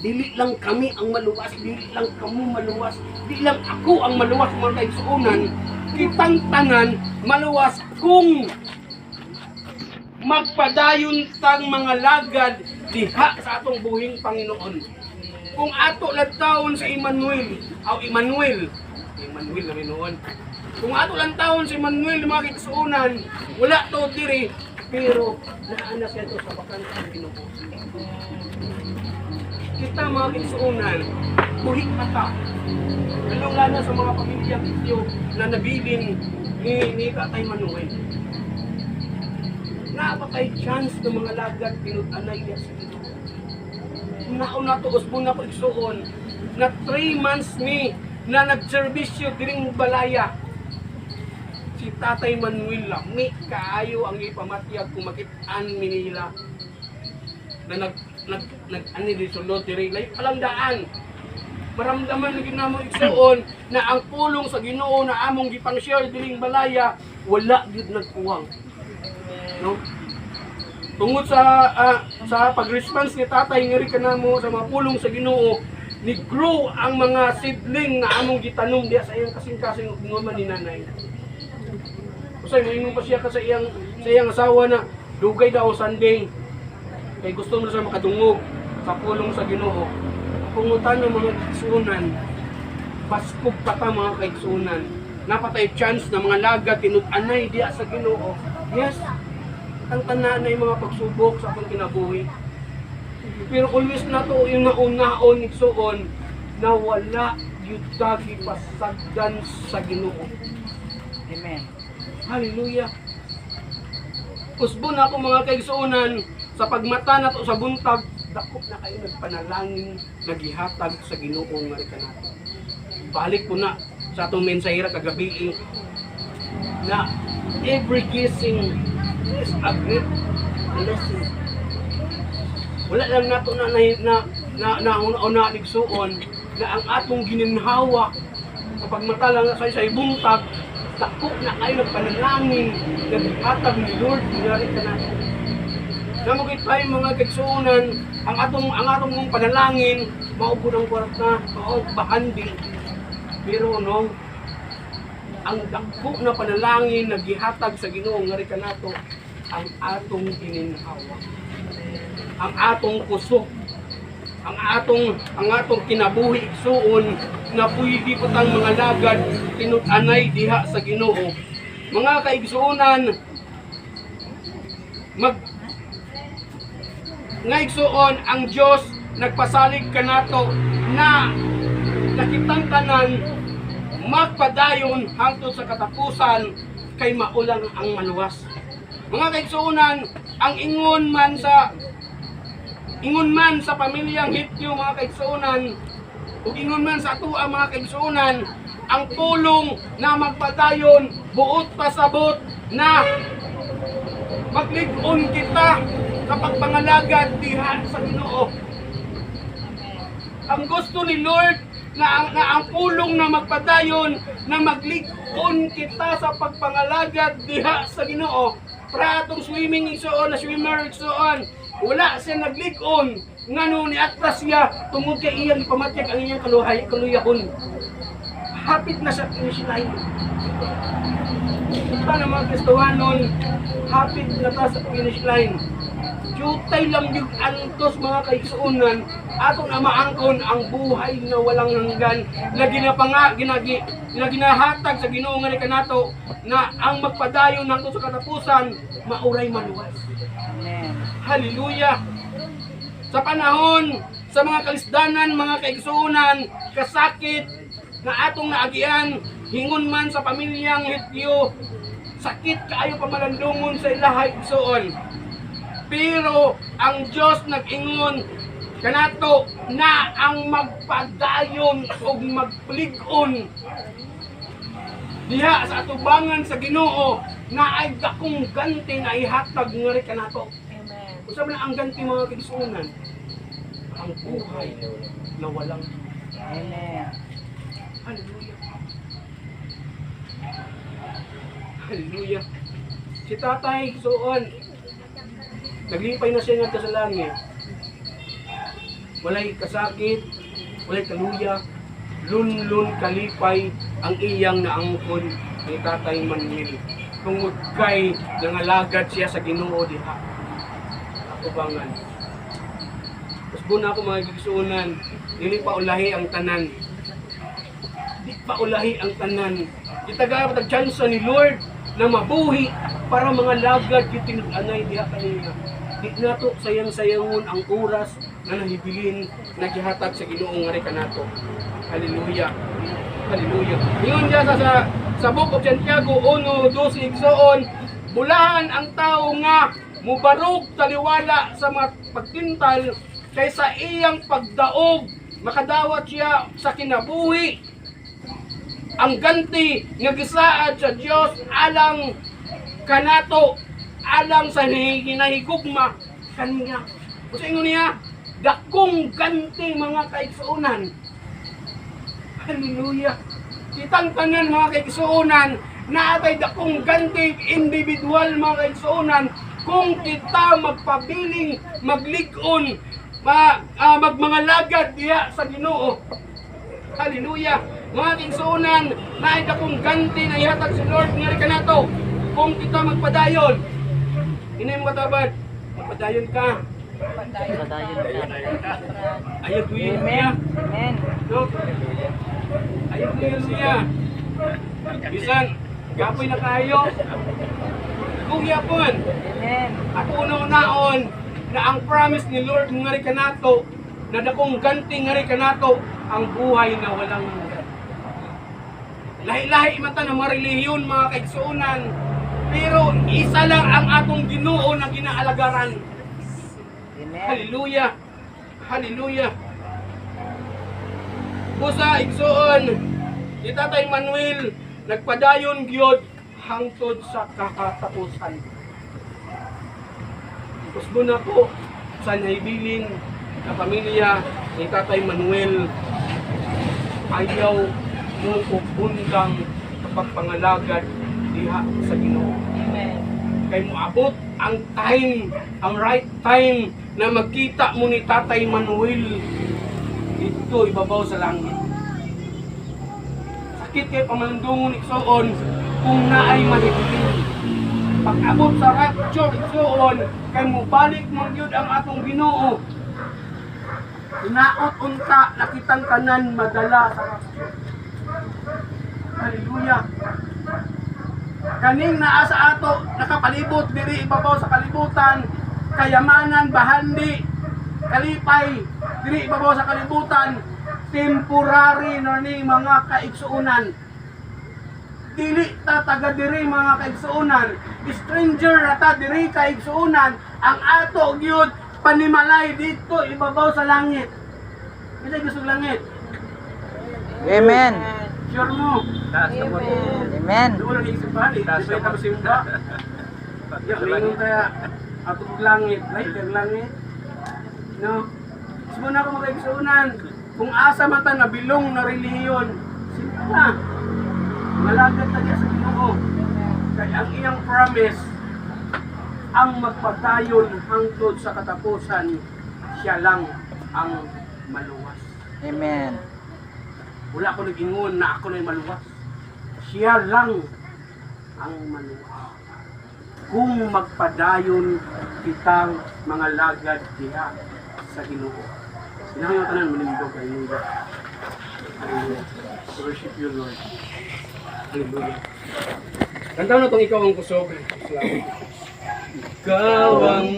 Dili lang kami ang maluwas, dili lang kamo maluwas, dili lang ako ang maluwas mga kaigsuonan. Kitang tanan maluwas kung magpadayon tang mga lagad diha sa atong buhing Panginoon. Kung ato lang taon sa Emmanuel na minuon. Kung ato lang taon sa Emmanuel mga kaigsuonan, wala to diri, pero naana siya to sa bakantang Ginoo. Kita mga kaigsuonan, buhik mata. Lalo sa mga pamilyang ito na nabilin ni Tatay Manuel. Napatay chance ng mga lagad pinutanay niya sa Ginoo. Nauna to usbon na kaigsuon na 3 months ni na nagserbisyo diring balaya. Si Tatay Manuel lami kaayo ang ipamatyag kung makit-an mi nila na nag-ani di sulod diri lay palandaan. Maramdaman lagi namo igsuon na ang pulong sa Ginoo na among gipang-share diring balaya wala gyud nagkuwang. No? Tungod sa pag-response ni Tatay ngiri kanamo sa mga pulong sa Ginoo, ni grow ang mga seedling na among gitanom diya sa iyang kasing-kasing ug man ni nanay. Usay moingon pa siya ka sa iyang asawa na dugay daw Sunday. Kay gusto mo sa makadungog sa pulong sa Ginoo. Pungutan ng mga kaigsuonan, paskog pa ta mga kaigsuonan. Napatay chance na mga lagat tinud-anay diya sa Ginoo. Yes, ang tanan ay mga pagsubok sa atong kinabuhi. Pero always na to yung nauna-on igsuon na wala gyud ta gipasagdan sa Ginoo. Amen. Hallelujah. Usbon ako mga kaigsuonan sa pagmata nato sa buntag, dako na kayo nagpanalangin, naghihatag sa Ginoo nga kanato. Balik po na sa atong mensahera kagabi na every kissing is a great blessing. Wala lang nato na nigsuon na ang atong gininhawa sa pagmata lang sa buntag, dako na kayo nagpanalangin, naghihatag ni Lord nga kanato. Namugit tayo mga kaigsuonan, ang atong panalangin, maupod ang kwarta, maupod bahandi. Pero no, ang dako na panalangin, naghihatag sa Ginoo nga kanato, ang atong gininhawa. Ang atong kusog, ang atong kinabuhi igsuon, na pwede po tang mga lagad, tinud-anay diha sa Ginoo. Mga kaigsuonan, ngaigsuon ang Dios nagpasalig kanato na nakitang tanan magpadayon hangtod sa katapusan kay maulang ang maluwas. Mga kaigsuonan, ang ingon man sa pamilyang Hityo mga kaigsuonan ug ingon man sa ato ang mga kaigsuonan, ang pulong na magpadayon buot pasabot na maglig-on kita kapag pangalagad diha sa Ginoo. Ang gusto ni Lord na ang pulong na magpadayon na maglig-on kita sa pagpangalagad diha sa Ginoo. Para atong swimming igsuon na swimmer igsuon, wala siya naglig-on ngano ni atras siya tungod kay iyang ipamatyag ang iyang kaluyahon. Hapit na sa finish line. Ito na mga Kristohanon, hapit na ta sa finish line. Jutay lang yung antos mga kaigsuonan, atong na maangkon ang buhay na walang hanggan na ginahatag sa Ginoo nga kanato na ang magpadayon nangto sa katapusan mauray maluwas. Amen. Hallelujah. Sa panahon sa mga kalisdanan, mga kaigsuonan, kasakit na atong naagian, hingon man sa pamilyang Hityo, sakit kaayo pamalandungon sa ilahay igsuon. Pero ang Diyos nag-ingon kanato na ang magpadayon o magplig-on diha sa atubangan sa Ginoo na ay dakong ganti na ihatag nga rin kanato. Amen. Usa man ang ganti mga kaigsuonan, ang buhay na walang. Amen. Hallelujah. Hallelujah. Si Tatay igsuon, naglipay na siya nga sa langit. walay kasakit, walay kaluya, lunlun kalipay ang iyang naangkon ni Tatay Manuel. Tungod kay nangalagad siya sa Ginoo diha. Ako bangan. Usbo na ako mga gigsuunan, dili pa ulahi ang tanan. Di pa ulahi ang tanan. Itaga pa chance ni Lord na mabuhi para mga lagad kitinag-anay diha kanina. Di nato sayang-sayangon ang oras na nahibilin na gihatag sa Ginoo nga kanato. Hallelujah. Hallelujah. Ingon diya sa Book of Santiago 1:12 igsoon, bulahan ang tao nga mubarog taliwala sa mga pagtintal kaysa iyang pagdaog makadawat siya sa kinabuhi. Ang ganti nga gisaad sa Dios alang kanato, alang sa hinahigugma kaniya. Kasi ingon niya, dakong ganti mga kaigsuunan. Hallelujah. Kitang tanan mga kaigsuunan, naatay dakong ganti individual mga kaigsuunan kung kita magpabiling, maglig-on, mga lagad diya sa Ginoo. Hallelujah. Mga kaigsuunan, naay dakong ganti na ihatag si Lord nga kanato kung kita magpadayon. Inay mo katabad, magpadayon ka. Ayaw ko yun niya. Amen. No? Ayaw ko yun niya. Bisan, gapoy na kayo. Kung yapon, Amen. at una-unaon na ang promise ni Lord nga rin kanato, na dakong ganti nga rin kanato, ang buhay na walang hanggan. Lahi-lahi mata ng mga relihiyon, mga kaigsuunan, pero isa lang ang atong Ginoo na ginaalagaran. Amen. Hallelujah! Hallelujah! Busa igsuon, si Tatay Manuel nagpadayon gyud hangtod sa kakatapusan. Usbo na po sa naibilin na pamilya ni Tatay Manuel, ayaw mo bundang kapagpangalagad diha sa Ginoo. Amen. Kay moabot ang time, ang right time na magkita mo ni Tatay Manuel dito ibabaw sa langit. Sakit kay pamalandungon igsoon kung naay mahibilin. Pag-abot sa rapture igsoon kay mobalik mo gyud ang atong Ginoo. Inaot unta nakitang tanan madala sa rapture. Hallelujah. Kaning naa sa ato nakapalibot diri ibabaw sa kalibutan, kayamanan, bahandi, kalipay diri ibabaw sa kalibutan, temporary na ni mga kaigsuunan. Dili ta taga diri mga kaigsuunan, stranger na ta diri kaigsuunan. Ang ato gyud panimalay dito ibabaw sa langit. Isa gusto langit. Amen. Sure mo. Amen. Doon ang isipan, di ba ito simba? Yung kaya atong langit, right? Yung langit. No? Gusto na ako magkaigsuunan. Kung asa mata na bilong na reliyon, simba na. Malagad na niya sa Ginoo. Kaya ang iyang promise, ang magpadayon hangtod sa katapusan, siya lang ang maluwas. Amen. Wala ko nag-ingon na ako na'y maluwas. Siya lang ang maluwas. Kung magpadayon kitang mga lagad diha sa Ginoo. Sinahang tanan manindog. Hallelujah. Hallelujah. Worship you, Lord. Hallelujah. Kantaw na itong ikaw ang kusog. Salamat. Ikaw ang